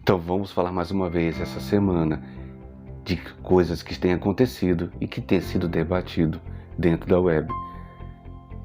Então vamos falar mais uma vez essa semana de coisas que têm acontecido e que têm sido debatido dentro da web.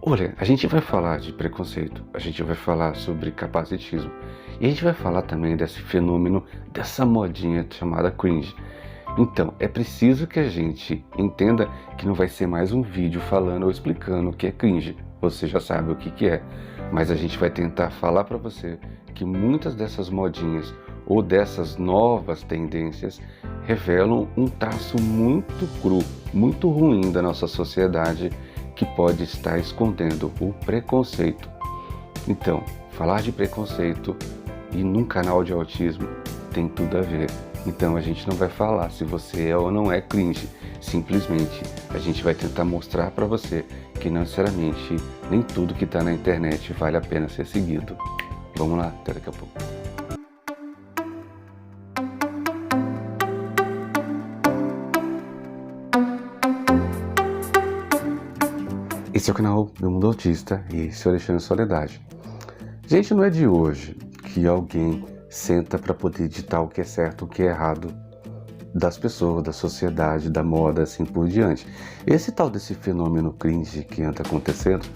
Olha, a gente vai falar de preconceito, a gente vai falar sobre capacitismo e a gente vai falar também desse fenômeno, dessa modinha chamada cringe. Então, é preciso que a gente entenda que não vai ser mais um vídeo falando ou explicando o que é cringe. Você já sabe o que é, mas a gente vai tentar falar para você que muitas dessas modinhas ou dessas novas tendências revelam um traço muito cru, muito ruim da nossa sociedade que pode estar escondendo o preconceito. Então, falar de preconceito e num canal de autismo tem tudo a ver. Então a gente não vai falar se você é ou não é cringe, simplesmente a gente vai tentar mostrar para você que não necessariamente nem tudo que está na internet vale a pena ser seguido. Vamos lá, até daqui a pouco. Esse é o canal do Mundo Autista e esse é o Alexandre Soledade. Gente, não é de hoje que alguém senta para poder ditar o que é certo, o que é errado das pessoas, da sociedade, da moda, assim por diante. Esse tal desse fenômeno cringe que anda acontecendo,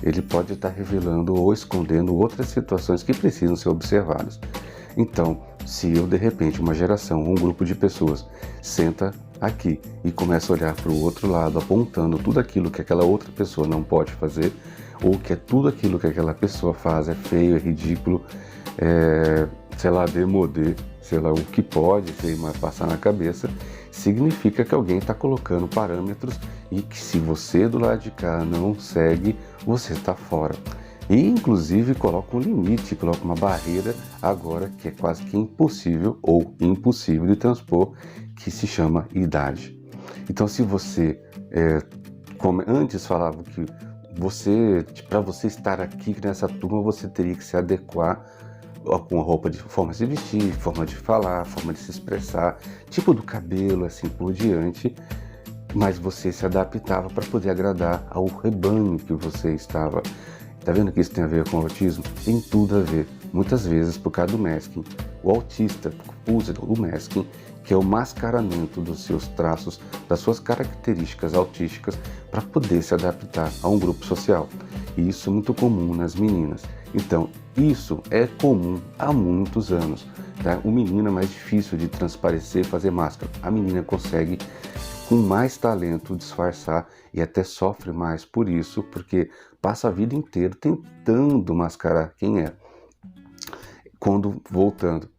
ele pode estar revelando ou escondendo outras situações que precisam ser observadas. Então, se eu de repente, uma geração, um grupo de pessoas, senta aqui e começa a olhar para o outro lado, apontando tudo aquilo que aquela outra pessoa não pode fazer, ou que é tudo aquilo que aquela pessoa faz é feio, é ridículo, sei lá, demodê, sei lá, o que pode passar na cabeça, significa que alguém está colocando parâmetros e que se você do lado de cá não segue, você está fora. E inclusive coloca um limite, coloca uma barreira agora que é quase que impossível ou impossível de transpor, que se chama idade. Então se você, como antes falava que para você estar aqui nessa turma, você teria que se adequar com a roupa, de forma de se vestir, forma de falar, forma de se expressar, tipo do cabelo, assim por diante, mas você se adaptava para poder agradar ao rebanho que você estava. Tá vendo que isso tem a ver com o autismo? Tem tudo a ver. Muitas vezes por causa do masking. O autista usa o masking, que é o mascaramento dos seus traços, das suas características autísticas, para poder se adaptar a um grupo social. E isso é muito comum nas meninas. Então, isso é comum há muitos anos. Tá? O menino é mais difícil de transparecer e fazer máscara. A menina consegue, com mais talento, disfarçar e até sofre mais por isso, porque passa a vida inteira tentando mascarar quem é.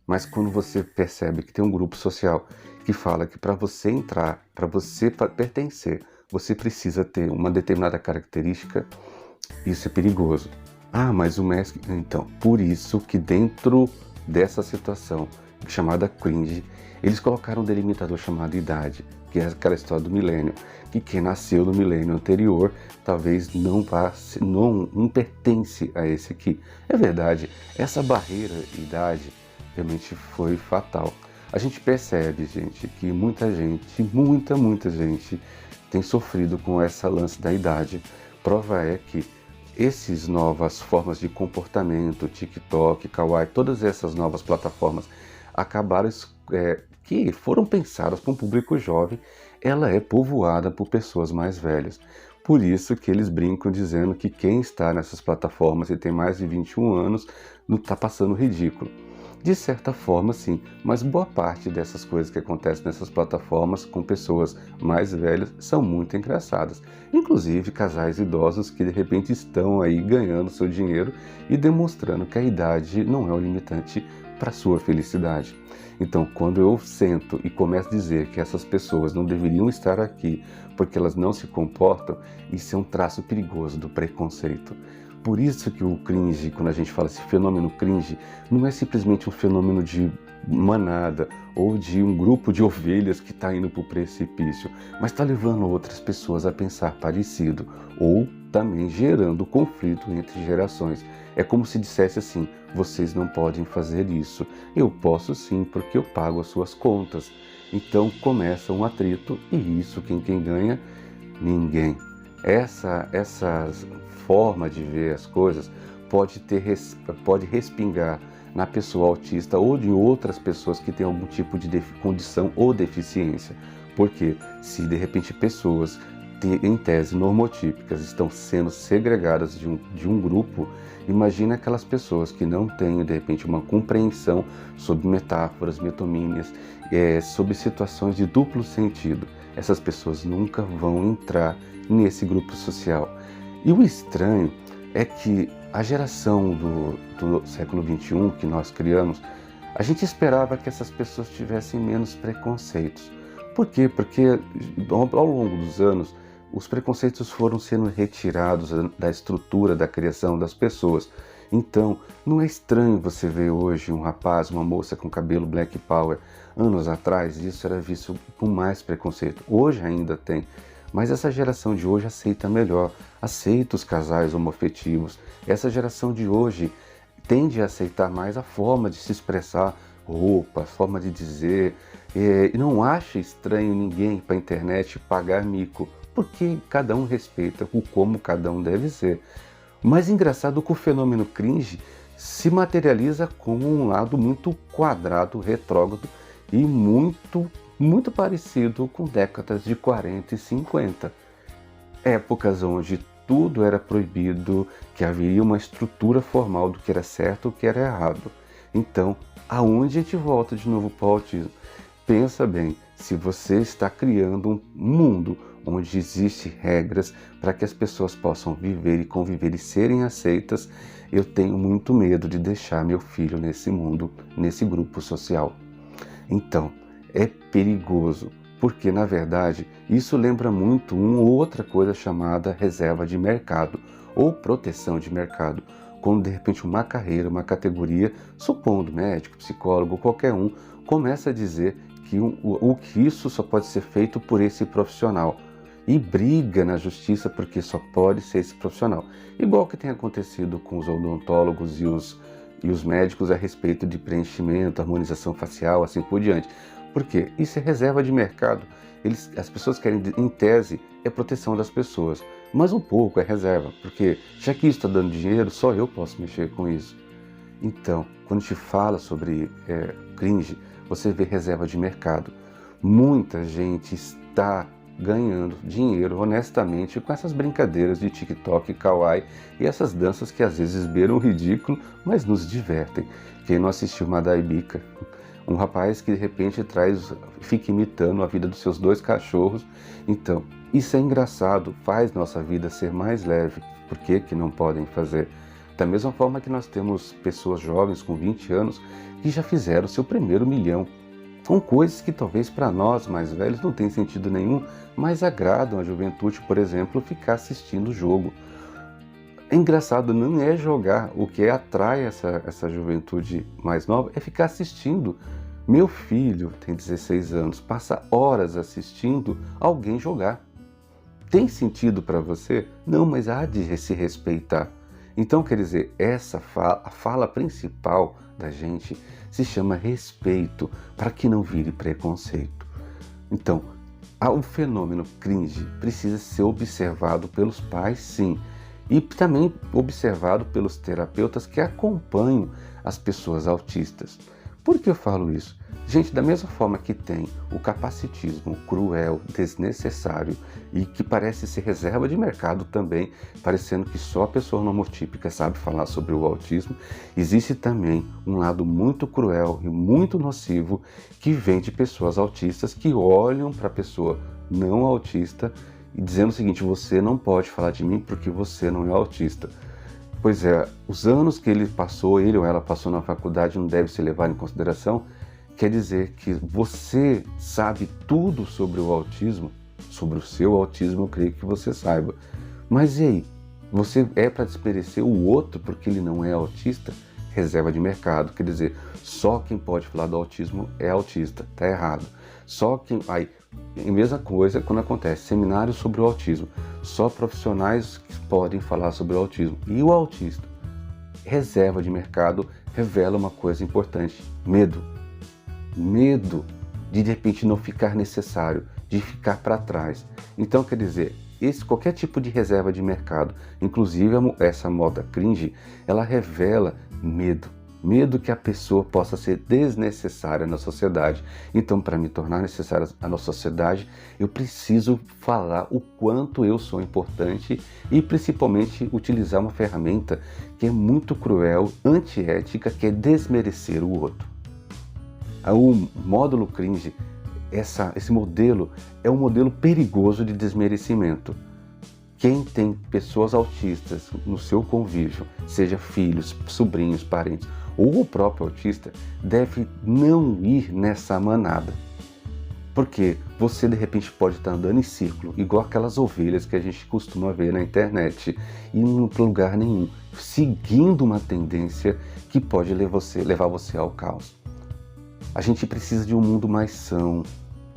Mas quando você percebe que tem um grupo social que fala que para você entrar, para você pertencer, você precisa ter uma determinada característica, isso é perigoso. Ah, mas o mask... Então, por isso que dentro dessa situação chamada cringe, eles colocaram um delimitador chamado idade, que é aquela história do milênio, que quem nasceu no milênio anterior talvez não pertence a esse aqui. É verdade, essa barreira idade realmente foi fatal. A gente percebe, gente, que muita gente tem sofrido com essa lance da idade. Prova é que essas novas formas de comportamento, TikTok, Kawaii, todas essas novas plataformas acabaram que foram pensadas para um público jovem, ela é povoada por pessoas mais velhas. Por isso que eles brincam dizendo que quem está nessas plataformas e tem mais de 21 anos não está passando ridículo. De certa forma, sim, mas boa parte dessas coisas que acontecem nessas plataformas com pessoas mais velhas são muito engraçadas. Inclusive casais idosos que de repente estão aí ganhando seu dinheiro e demonstrando que a idade não é o limitante para sua felicidade. Então, quando eu sento e começo a dizer que essas pessoas não deveriam estar aqui porque elas não se comportam, isso é um traço perigoso do preconceito. Por isso que o cringe, quando a gente fala esse fenômeno cringe, não é simplesmente um fenômeno de manada ou de um grupo de ovelhas que está indo para o precipício, mas está levando outras pessoas a pensar parecido ou também gerando conflito entre gerações. É como se dissesse assim, vocês não podem fazer isso. Eu posso sim, porque eu pago as suas contas. Então começa um atrito e isso quem ganha? Ninguém. Essa forma de ver as coisas pode respingar na pessoa autista ou de outras pessoas que têm algum tipo de condição ou deficiência. Porque se de repente pessoas em tese normotípicas estão sendo segregadas de um grupo, imagina aquelas pessoas que não têm de repente uma compreensão sobre metáforas, metonímias, sobre situações de duplo sentido. Essas pessoas nunca vão entrar nesse grupo social. E o estranho é que a geração do século XXI que nós criamos, a gente esperava que essas pessoas tivessem menos preconceitos. Por quê? Porque ao longo dos anos, os preconceitos foram sendo retirados da estrutura da criação das pessoas. Então, não é estranho você ver hoje um rapaz, uma moça com cabelo black power. Anos atrás, isso era visto com mais preconceito. Hoje ainda tem. Mas essa geração de hoje aceita melhor, aceita os casais homoafetivos. Essa geração de hoje tende a aceitar mais a forma de se expressar, roupa, a forma de dizer, e não acha estranho ninguém para a internet pagar mico, porque cada um respeita o como cada um deve ser. Mas engraçado que o fenômeno cringe se materializa como um lado muito quadrado, retrógrado e muito parecido com décadas de 40 e 50. Épocas onde tudo era proibido, que haveria uma estrutura formal do que era certo e o que era errado. Então, aonde a gente volta de novo para o autismo? Pensa bem, se você está criando um mundo onde existem regras para que as pessoas possam viver e conviver e serem aceitas, eu tenho muito medo de deixar meu filho nesse mundo, nesse grupo social. Então, é perigoso, porque na verdade isso lembra muito uma outra coisa chamada reserva de mercado ou proteção de mercado, quando de repente uma carreira, uma categoria, supondo médico, psicólogo, qualquer um, começa a dizer que isso só pode ser feito por esse profissional e briga na justiça porque só pode ser esse profissional. Igual que tem acontecido com os odontólogos e os médicos a respeito de preenchimento, harmonização facial, assim por diante. Por quê? Isso é reserva de mercado. As pessoas querem, em tese, é proteção das pessoas, mas um pouco é reserva, porque já que isso está dando dinheiro, só eu posso mexer com isso. Então, quando a gente fala sobre cringe, você vê reserva de mercado. Muita gente está ganhando dinheiro honestamente com essas brincadeiras de TikTok, Kawaii e essas danças que às vezes beiram o ridículo, mas nos divertem. Quem não assistiu Madai Bica? Um rapaz que de repente fica imitando a vida dos seus 2 cachorros. Então, isso é engraçado, faz nossa vida ser mais leve. Por que que não podem fazer? Da mesma forma que nós temos pessoas jovens com 20 anos que já fizeram seu primeiro milhão. São coisas que talvez para nós mais velhos não tem sentido nenhum, mas agradam a juventude, por exemplo, ficar assistindo o jogo. É engraçado, não é jogar, o que atrai essa juventude mais nova é ficar assistindo. Meu filho tem 16 anos, passa horas assistindo alguém jogar. Tem sentido para você? Não, mas há de se respeitar. Então, quer dizer, a fala principal da gente se chama respeito, para que não vire preconceito. Então, o fenômeno cringe precisa ser observado pelos pais, sim, e também observado pelos terapeutas que acompanham as pessoas autistas. Por que eu falo isso? Gente, da mesma forma que tem o capacitismo cruel, desnecessário e que parece ser reserva de mercado também, parecendo que só a pessoa normotípica sabe falar sobre o autismo, existe também um lado muito cruel e muito nocivo que vem de pessoas autistas que olham para a pessoa não autista e dizendo o seguinte: você não pode falar de mim porque você não é autista. Pois é, os anos que ele ou ela passou na faculdade não deve ser levado em consideração. Quer dizer que você sabe tudo sobre o autismo, sobre o seu autismo, eu creio que você saiba. Mas e aí? Você é para desmerecer o outro porque ele não é autista? Reserva de mercado, quer dizer, só quem pode falar do autismo é autista, tá errado. Só quem... Aí, a mesma coisa quando acontece seminários sobre o autismo, só profissionais que podem falar sobre o autismo. E o autista? Reserva de mercado revela uma coisa importante: medo. Medo de repente não ficar necessário, de ficar para trás. Então, quer dizer, qualquer tipo de reserva de mercado, inclusive essa moda cringe, ela revela medo. Medo que a pessoa possa ser desnecessária na sociedade. Então, para me tornar necessária na nossa sociedade, eu preciso falar o quanto eu sou importante e principalmente utilizar uma ferramenta que é muito cruel, antiética, que é desmerecer o outro. O módulo cringe, esse modelo é um modelo perigoso de desmerecimento. Quem tem pessoas autistas no seu convívio, seja filhos, sobrinhos, parentes ou o próprio autista, deve não ir nessa manada. Porque você de repente pode estar andando em círculo, igual aquelas ovelhas que a gente costuma ver na internet, e não para lugar nenhum, seguindo uma tendência que pode levar você ao caos. A gente precisa de um mundo mais são,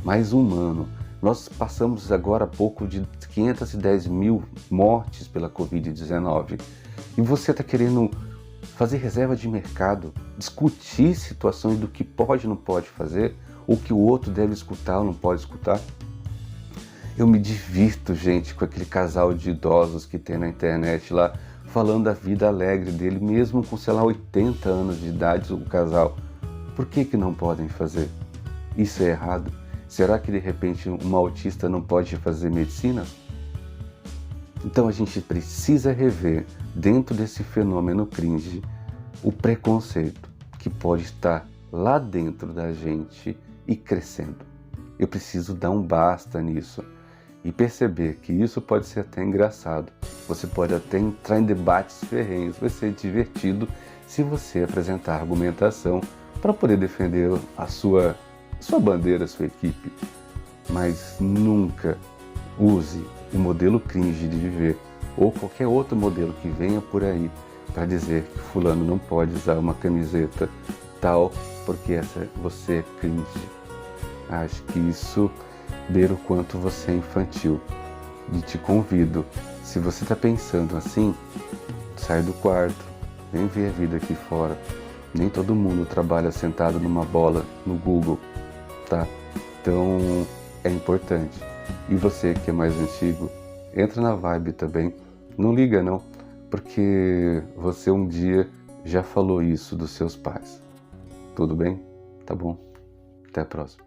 mais humano. Nós passamos agora há pouco de 510 mil mortes pela Covid-19 e você está querendo fazer reserva de mercado, discutir situações do que pode e não pode fazer, ou que o outro deve escutar ou não pode escutar. Eu me divirto, gente, com aquele casal de idosos que tem na internet lá, falando da vida alegre dele, mesmo com, sei lá, 80 anos de idade, o casal. Por que não podem fazer? Isso é errado? Será que de repente uma autista não pode fazer medicina? Então a gente precisa rever, dentro desse fenômeno cringe, o preconceito que pode estar lá dentro da gente e crescendo. Eu preciso dar um basta nisso e perceber que isso pode ser até engraçado. Você pode até entrar em debates ferrenhos, vai ser divertido se você apresentar argumentação para poder defender a sua bandeira, a sua equipe. Mas nunca use o modelo cringe de viver ou qualquer outro modelo que venha por aí para dizer que fulano não pode usar uma camiseta tal porque você é cringe. Acho que isso beira o quanto você é infantil. E te convido, se você está pensando assim, sai do quarto, vem ver a vida aqui fora. Nem todo mundo trabalha sentado numa bola no Google, tá? Então é importante. E você que é mais antigo, entra na vibe também. Não liga não, porque você um dia já falou isso dos seus pais. Tudo bem? Tá bom? Até a próxima.